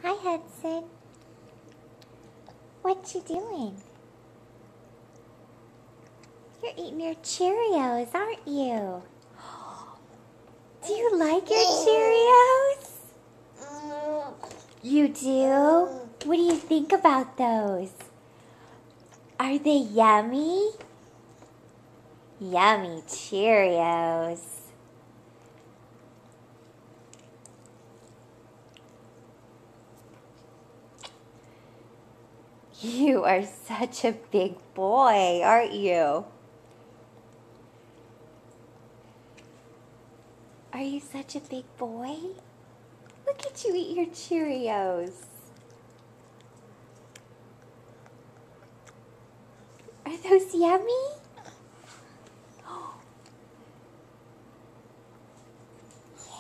Hi, Hudson. What you doing? You're eating your Cheerios, aren't you? Do you like your Cheerios? You do? What do you think about those? Are they yummy? Yummy Cheerios. You are such a big boy, aren't you? Are you such a big boy? Look at you eat your Cheerios. Are those yummy?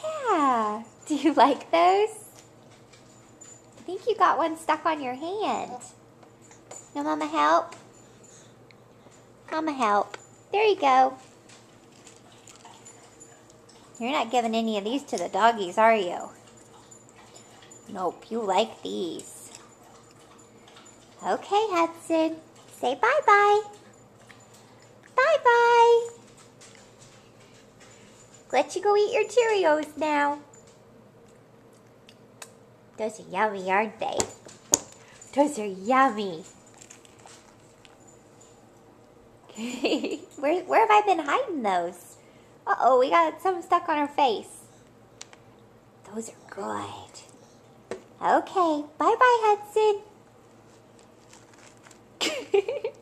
Yeah. Do you like those? I think you got one stuck on your hand. No, Mama, help? Mama, help. There you go. You're not giving any of these to the doggies, are you? Nope, you like these. Okay, Hudson. Say bye-bye. Bye-bye. Let you go eat your Cheerios now. Those are yummy, aren't they? Those are yummy. Where have I been hiding those? Uh-oh, we got some stuck on our face. Those are good. Okay, bye-bye, Hudson.